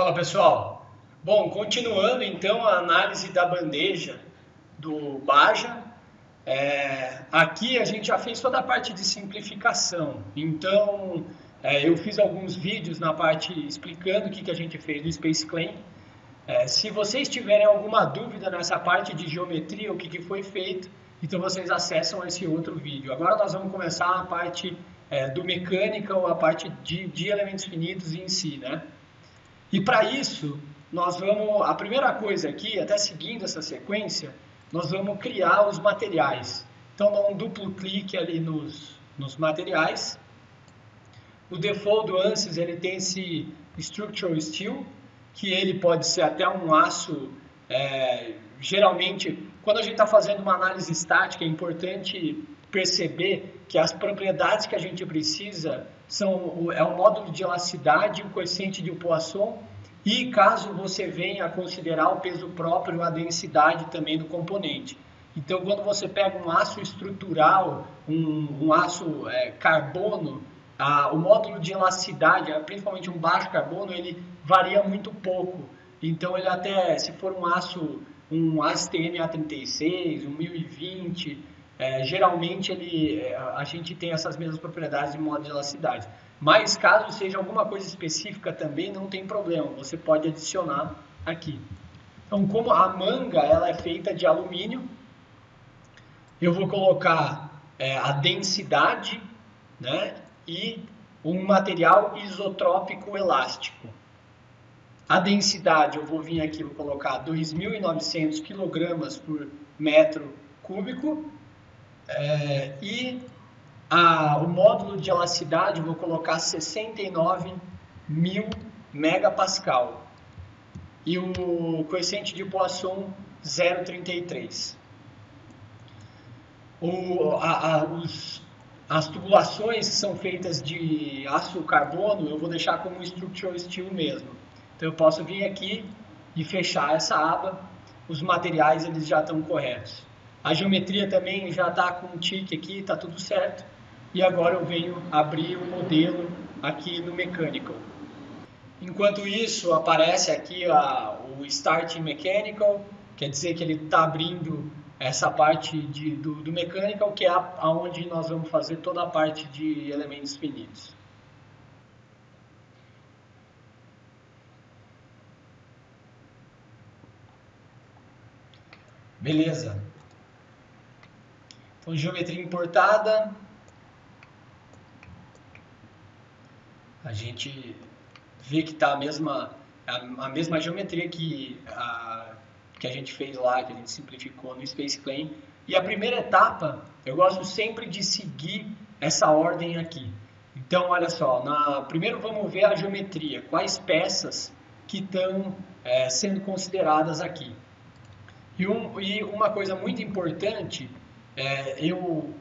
Fala pessoal, bom, continuando então a análise da bandeja do Baja, aqui a gente já fez toda a parte de simplificação, então eu fiz alguns vídeos na parte explicando o que a gente fez do Space Clean. Se vocês tiverem alguma dúvida nessa parte de geometria, o que foi feito, então vocês acessam esse outro vídeo. Agora nós vamos começar a parte do Mechanical, a parte de elementos finitos em si, né? E para isso, nós vamos, a primeira coisa aqui, até seguindo essa sequência, nós vamos criar os materiais. Então, dá um duplo clique ali nos materiais. O default do ANSYS, ele tem esse Structural Steel, que ele pode ser até um aço, geralmente, quando a gente está fazendo uma análise estática, é importante perceber que as propriedades que a gente precisa é o módulo de elasticidade, o coeficiente de Poisson e caso você venha a considerar o peso próprio, a densidade também do componente. Então, quando você pega um aço estrutural, um aço carbono, o módulo de elasticidade, principalmente um baixo carbono, ele varia muito pouco. Então, ele até, se for um ASTM A36, um 1020, geralmente a gente tem essas mesmas propriedades de módulo de elasticidade. Mas caso seja alguma coisa específica também, não tem problema, você pode adicionar aqui. Então, como a manga ela é feita de alumínio, eu vou colocar a densidade, né, e um material isotrópico elástico. A densidade eu vou vir aqui, vou colocar 2.900 kg por metro cúbico. O módulo de elasticidade, vou colocar 69.000 megapascal. E o coeficiente de Poisson, 0,33. As tubulações que são feitas de aço carbono, eu vou deixar como Structural Steel mesmo. Então, eu posso vir aqui e fechar essa aba. Os materiais, eles já estão corretos. A geometria também já está com um tique aqui, está tudo certo. E agora eu venho abrir o modelo aqui no Mechanical. Enquanto isso, aparece aqui o Start Mechanical, quer dizer que ele está abrindo essa parte do Mechanical, que é onde nós vamos fazer toda a parte de elementos finitos. Beleza. Então, geometria importada. A gente vê que está a mesma geometria que a gente fez lá, que a gente simplificou no Space Clean. E a primeira etapa, eu gosto sempre de seguir essa ordem aqui. Então, olha só, primeiro vamos ver a geometria, quais peças que estão sendo consideradas aqui. E uma coisa muito importante, o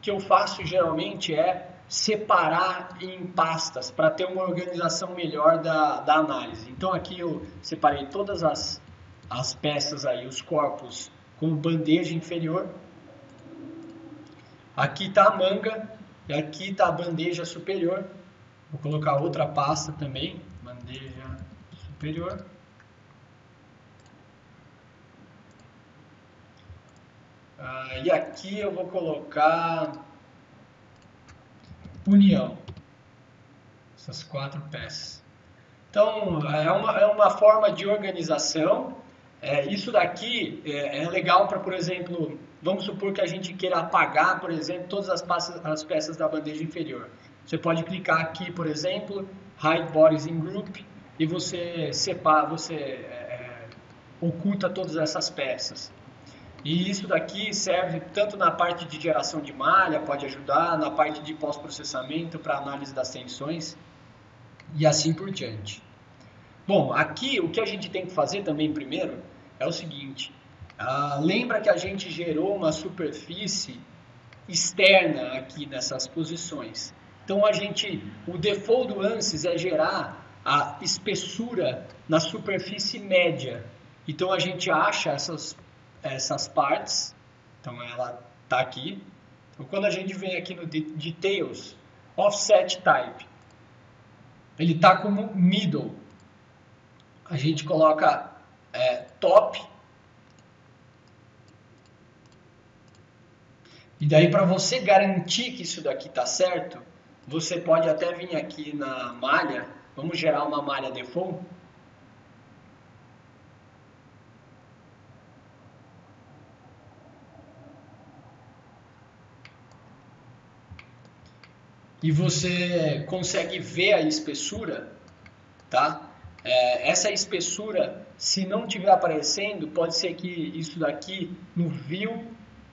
que eu faço geralmente é separar em pastas para ter uma organização melhor da análise. Então aqui eu separei todas as peças aí, os corpos com bandeja inferior. Aqui está a manga e aqui está a bandeja superior. Vou colocar outra pasta também, bandeja superior. E aqui eu vou colocar união, essas 4 peças. Então, é uma forma de organização. Isso daqui é legal para, por exemplo, vamos supor que a gente queira apagar, por exemplo, todas as peças da bandeja inferior. Você pode clicar aqui, por exemplo, Hide Bodies in Group, e você oculta todas essas peças. E isso daqui serve tanto na parte de geração de malha, pode ajudar, na parte de pós-processamento para análise das tensões e assim por diante. Bom, aqui o que a gente tem que fazer também primeiro é o seguinte, lembra que a gente gerou uma superfície externa aqui nessas posições. Então o default do ANSYS é gerar a espessura na superfície média. Então a gente acha essas partes, então ela está aqui. Então, quando a gente vem aqui no Details, Offset Type, ele está como Middle. a gente coloca top. E daí, para você garantir que isso daqui está certo, você pode até vir aqui na malha. Vamos gerar uma malha default. E você consegue ver a espessura, tá? Essa espessura, se não estiver aparecendo, pode ser que isso daqui no View,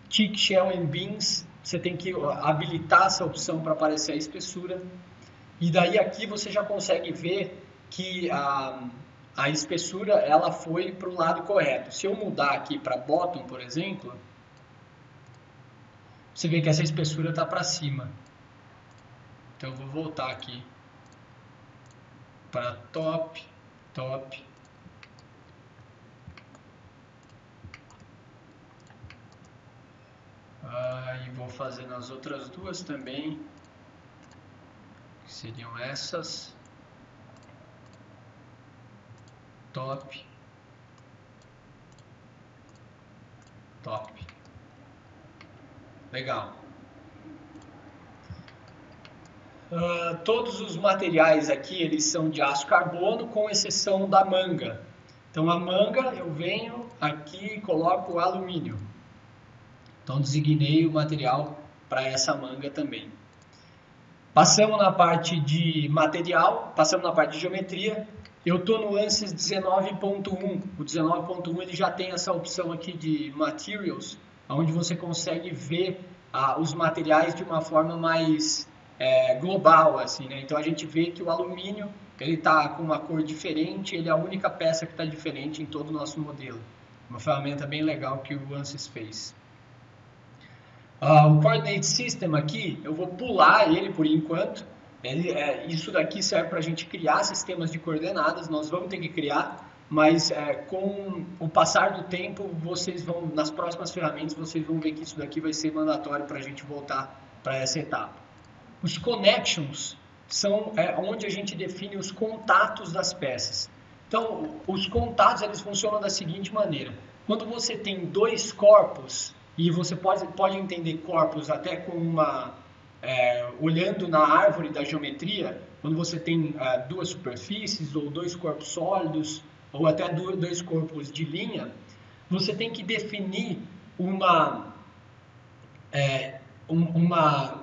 Tick, Shell and Beans, você tem que habilitar essa opção para aparecer a espessura. E daí aqui você já consegue ver que a espessura ela foi para o lado correto. Se eu mudar aqui para bottom, por exemplo, você vê que essa espessura está para cima. Então eu vou voltar aqui para top. E vou fazer nas outras duas também, que seriam essas. Top. Legal. Todos os materiais aqui, eles são de aço carbono, com exceção da manga. Então, a manga, eu venho aqui e coloco alumínio. Então, designei o material para essa manga também. Passamos na parte de material, passamos na parte de geometria. Eu estou no ANSYS 19.1. O 19.1 ele já tem essa opção aqui de Materials, onde você consegue ver os materiais de uma forma mais global, assim, né? Então a gente vê que o alumínio ele está com uma cor diferente, ele é a única peça que está diferente em todo o nosso modelo. Uma ferramenta bem legal que o ANSYS fez. O Coordinate System aqui, eu vou pular ele por enquanto. Isso daqui serve para a gente criar sistemas de coordenadas, nós vamos ter que criar, mas com o passar do tempo, vocês vão, nas próximas ferramentas, vocês vão ver que isso daqui vai ser mandatório para a gente voltar para essa etapa. Os connections são onde a gente define os contatos das peças. Então, os contatos eles funcionam da seguinte maneira. Quando você tem dois corpos, e você pode entender corpos até com olhando na árvore da geometria, quando você tem duas superfícies, ou dois corpos sólidos, ou até dois corpos de linha, você tem que definir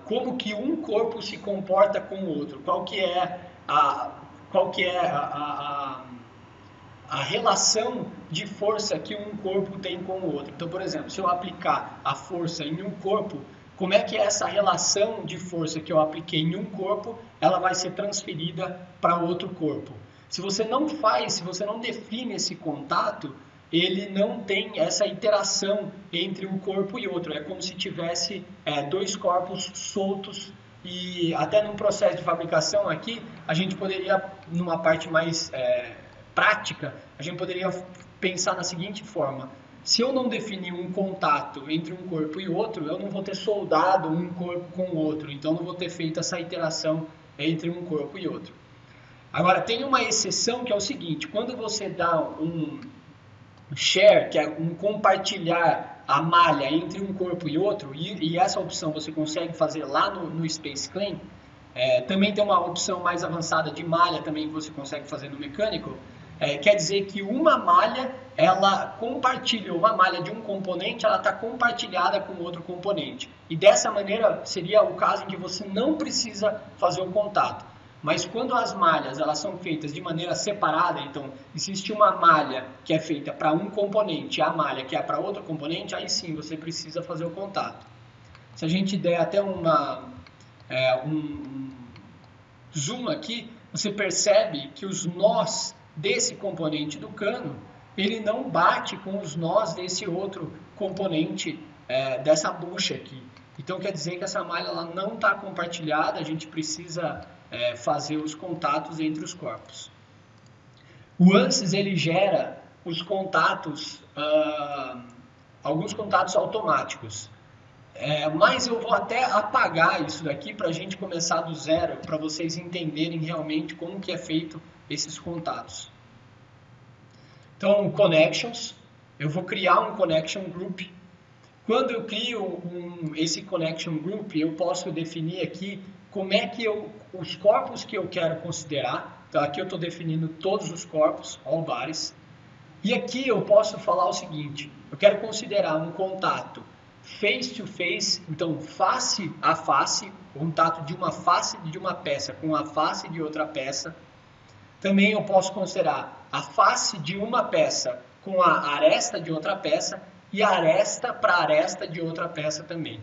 como que um corpo se comporta com o outro, qual que é a relação de força que um corpo tem com o outro. Então, por exemplo, se eu aplicar a força em um corpo, como é que essa relação de força que eu apliquei em um corpo, ela vai ser transferida para outro corpo? Se você não define esse contato, ele não tem essa interação entre um corpo e outro. É como se tivesse dois corpos soltos. E até no processo de fabricação aqui, a gente poderia, numa parte mais prática, a gente poderia pensar da seguinte forma: se eu não definir um contato entre um corpo e outro, eu não vou ter soldado um corpo com o outro, então não vou ter feito essa interação entre um corpo e outro. Agora, tem uma exceção que é o seguinte: quando você dá um share, que é um compartilhar a malha entre um corpo e outro, e essa opção você consegue fazer lá no Space Clean, também tem uma opção mais avançada de malha também que você consegue fazer no Mechanical. Quer dizer que uma malha, ela compartilha, uma malha de um componente, ela está compartilhada com outro componente. E dessa maneira seria o caso em que você não precisa fazer o contato. Mas quando as malhas elas são feitas de maneira separada, então existe uma malha que é feita para um componente e a malha que é para outro componente, aí sim você precisa fazer o contato. Se a gente der até um zoom aqui, você percebe que os nós desse componente do cano, ele não bate com os nós desse outro componente dessa bucha aqui. Então quer dizer que essa malha ela não está compartilhada, a gente precisa fazer os contatos entre os corpos. O ANSYS ele gera os contatos, alguns contatos automáticos. Mas eu vou até apagar isso daqui para a gente começar do zero, para vocês entenderem realmente como que é feito esses contatos. Então, connections, eu vou criar um connection group. Quando eu crio esse connection group, eu posso definir aqui como é que os corpos que eu quero considerar. Então, aqui eu estou definindo todos os corpos, all bodies. E aqui eu posso falar o seguinte, eu quero considerar um contato face to face, então face a face, contato de uma face de uma peça com a face de outra peça. Também eu posso considerar a face de uma peça com a aresta de outra peça e a aresta para aresta de outra peça também.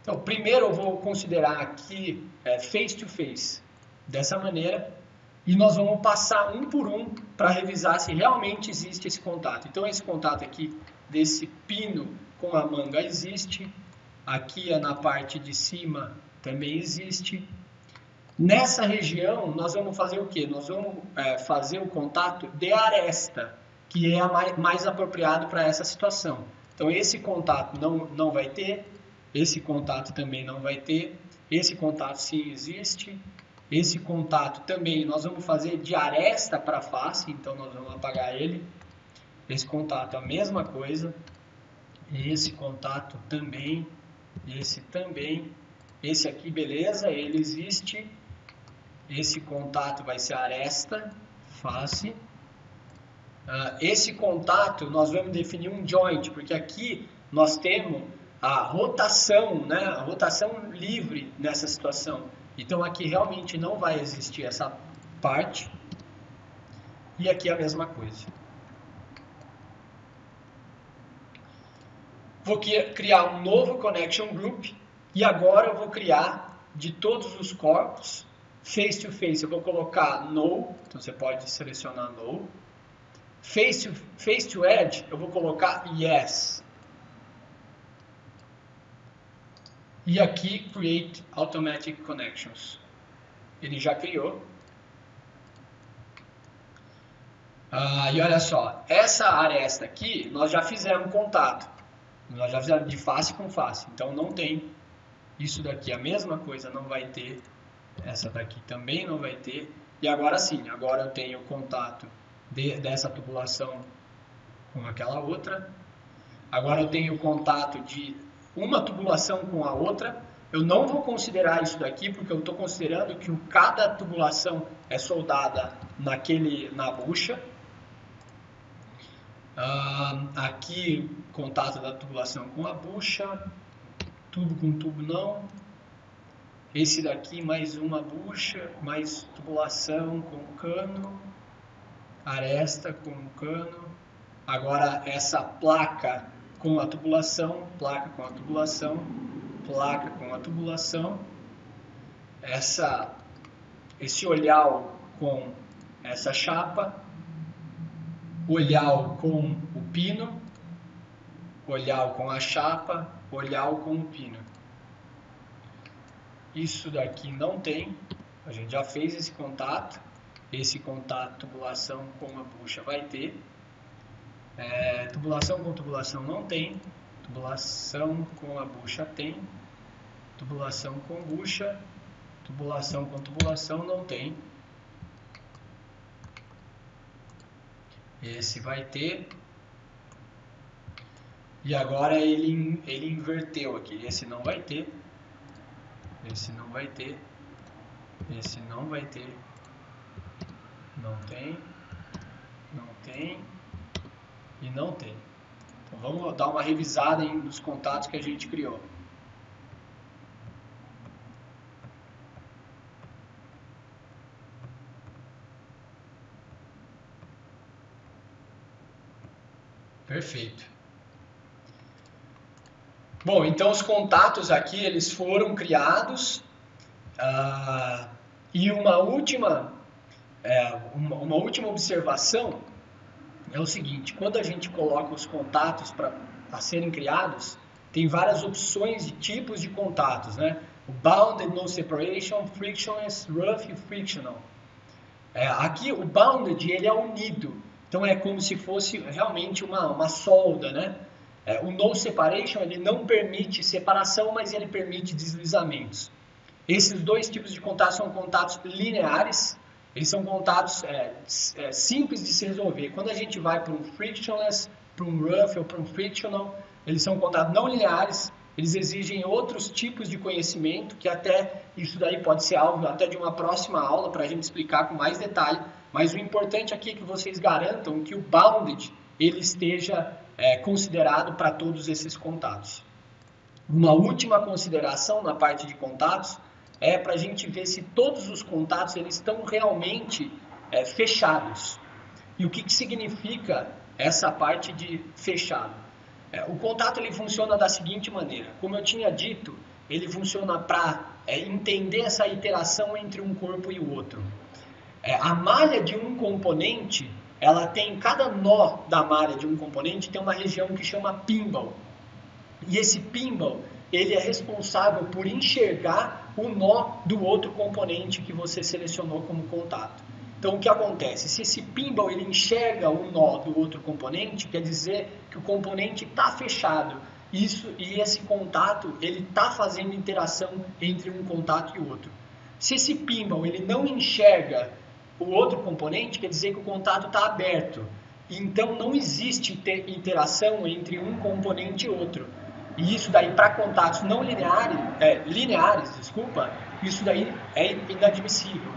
Então, primeiro eu vou considerar aqui face to face, dessa maneira, e nós vamos passar um por um para revisar se realmente existe esse contato. Então, esse contato aqui desse pino com a manga existe, aqui na parte de cima também existe. Nessa região, nós vamos fazer o quê? Nós vamos fazer o contato de aresta, que é mais apropriado para essa situação. Então, esse contato não vai ter, esse contato também não vai ter, esse contato sim existe, esse contato também nós vamos fazer de aresta para face, então nós vamos apagar ele. Esse contato a mesma coisa, esse contato também, esse também, esse aqui beleza, ele existe. Esse contato vai ser aresta, face. Esse contato nós vamos definir um joint, porque aqui nós temos a rotação, né? A rotação livre nessa situação. Então aqui realmente não vai existir essa parte. E aqui a mesma coisa. Vou criar um novo connection group e agora eu vou criar de todos os corpos face to face. Eu vou colocar no, então você pode selecionar no. Face to edge, eu vou colocar yes. E aqui create automatic connections. Ele já criou. E olha só, essa aresta aqui nós já fizemos contato. Nós já fizemos de face com face. Então não tem isso daqui, a mesma coisa não vai ter. Essa daqui também não vai ter. E agora sim, agora eu tenho contato dessa tubulação com aquela outra. Agora eu tenho contato de uma tubulação com a outra. Eu não vou considerar isso daqui, porque eu estou considerando que cada tubulação é soldada na bucha. Aqui, contato da tubulação com a bucha. Tubo com tubo não. Esse daqui, mais uma bucha, mais tubulação com cano. Aresta com o cano. Agora essa placa com a tubulação, placa com a tubulação, placa com a tubulação. Esse olhal com essa chapa, olhal com o pino, olhal com a chapa, olhal com o pino. Isso daqui não tem, a gente já fez esse contato. Esse contato, tubulação com a bucha vai ter. Tubulação com tubulação não tem. Tubulação com a bucha tem. Tubulação com bucha. Tubulação com tubulação não tem. Esse vai ter. E agora ele inverteu aqui. Esse não vai ter. Esse não vai ter. Esse não vai ter. Não tem, não tem e não tem. Então vamos dar uma revisada nos contatos que a gente criou. Perfeito. Bom, então os contatos aqui eles foram criados e uma última observação é o seguinte: quando a gente coloca os contatos para serem criados, tem várias opções de tipos de contatos, né? O bounded, no separation, frictionless, rough e frictional. Aqui o bounded ele é unido, então é como se fosse realmente uma solda, né? O no separation ele não permite separação, mas ele permite deslizamentos. Esses dois tipos de contatos são contatos lineares. Eles são contatos simples de se resolver. Quando a gente vai para um frictionless, para um rough ou para um frictional, eles são contatos não lineares, eles exigem outros tipos de conhecimento, que até isso daí pode ser algo até de uma próxima aula para a gente explicar com mais detalhe, mas o importante aqui é que vocês garantam que o bounded ele esteja considerado para todos esses contatos. Uma última consideração na parte de contatos é para a gente ver se todos os contatos eles estão realmente fechados. E o que significa essa parte de fechado? O contato ele funciona da seguinte maneira. Como eu tinha dito, ele funciona para entender essa interação entre um corpo e o outro. A malha de um componente, ela tem, cada nó da malha de um componente tem uma região que chama pinball. E esse pinball, ele é responsável por enxergar o nó do outro componente que você selecionou como contato. Então, o que acontece? Se esse pinball ele enxerga o nó do outro componente, quer dizer que o componente está fechado. E esse contato ele está fazendo interação entre um contato e o outro. Se esse pinball ele não enxerga o outro componente, quer dizer que o contato está aberto. Então, não existe interação entre um componente e outro. E isso daí, para contatos não lineares, isso daí é inadmissível.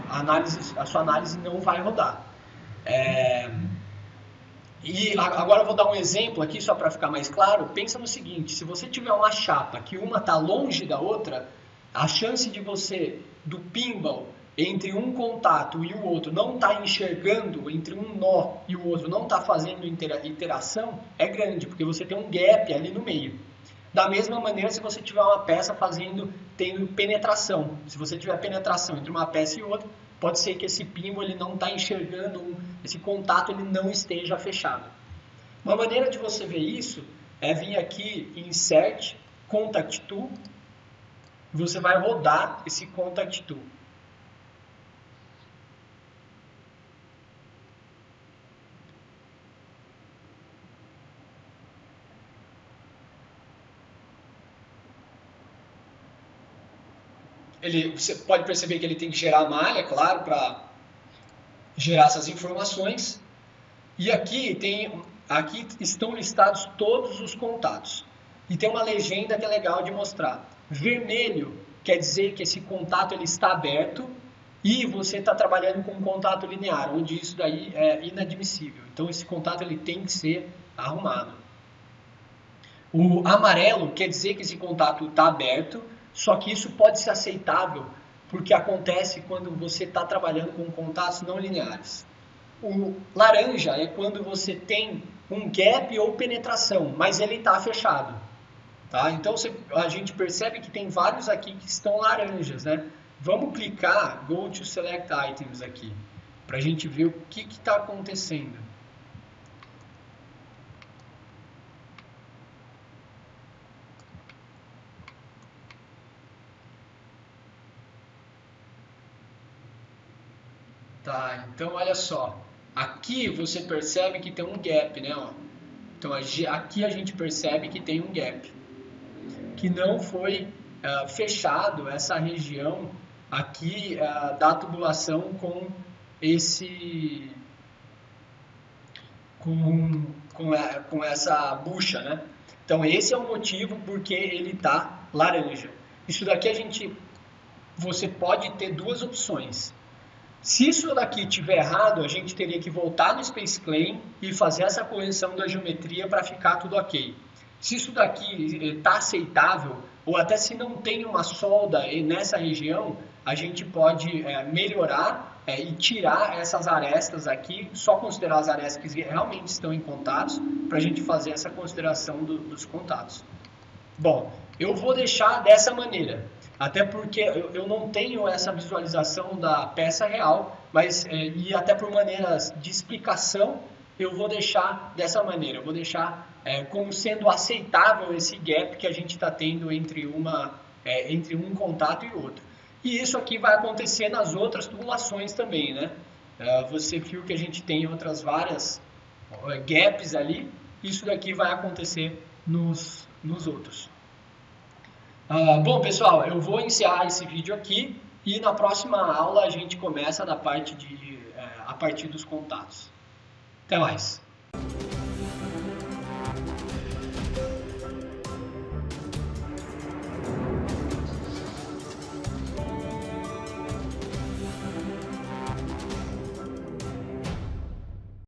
A sua análise não vai rodar. E agora eu vou dar um exemplo aqui, só para ficar mais claro. Pensa no seguinte, se você tiver uma chapa que uma está longe da outra, a chance de você, do pinball, entre um contato e o outro, não estar enxergando, entre um nó e o outro, não estar fazendo interação, é grande, porque você tem um gap ali no meio. Da mesma maneira, se você tiver uma peça tendo penetração. Se você tiver penetração entre uma peça e outra, pode ser que esse pinball ele não está enxergando, esse contato ele não esteja fechado. Uma maneira de você ver isso é vir aqui em Insert, Contact Tool, você vai rodar esse Contact Tool. Você pode perceber que ele tem que gerar malha, claro, para gerar essas informações. E aqui estão listados todos os contatos. E tem uma legenda que é legal de mostrar. Vermelho quer dizer que esse contato ele está aberto e você está trabalhando com um contato linear, onde isso daí é inadmissível. Então esse contato ele tem que ser arrumado. O amarelo quer dizer que esse contato está aberto, só que isso pode ser aceitável porque acontece quando você está trabalhando com contatos não lineares. O laranja é quando você tem um gap ou penetração, mas ele está fechado. Tá? Então a gente percebe que tem vários aqui que estão laranjas, né? Vamos clicar Go to Select Items aqui, para a gente ver o que está acontecendo. Tá, então olha só, aqui você percebe que tem um gap, né? Ó. Então aqui a gente percebe que tem um gap, que não foi fechado essa região aqui da tubulação com com essa bucha, né? Então esse é o motivo porque ele está laranja. Isso daqui você pode ter duas opções. Se isso daqui estiver errado, a gente teria que voltar no Space Claim e fazer essa correção da geometria para ficar tudo ok. Se isso daqui está aceitável, ou até se não tem uma solda nessa região, a gente pode melhorar e tirar essas arestas aqui, só considerar as arestas que realmente estão em contatos, para a gente fazer essa consideração dos contatos. Bom, eu vou deixar dessa maneira. Até porque eu não tenho essa visualização da peça real, mas e até por maneiras de explicação, eu vou deixar dessa maneira. Eu vou deixar como sendo aceitável esse gap que a gente está tendo entre um contato e outro. E isso aqui vai acontecer nas outras tubulações também, né? Você viu que a gente tem outras várias gaps ali. Isso daqui vai acontecer nos outros. Bom, pessoal, eu vou encerrar esse vídeo aqui. E na próxima aula a gente começa a partir dos contatos. Até mais!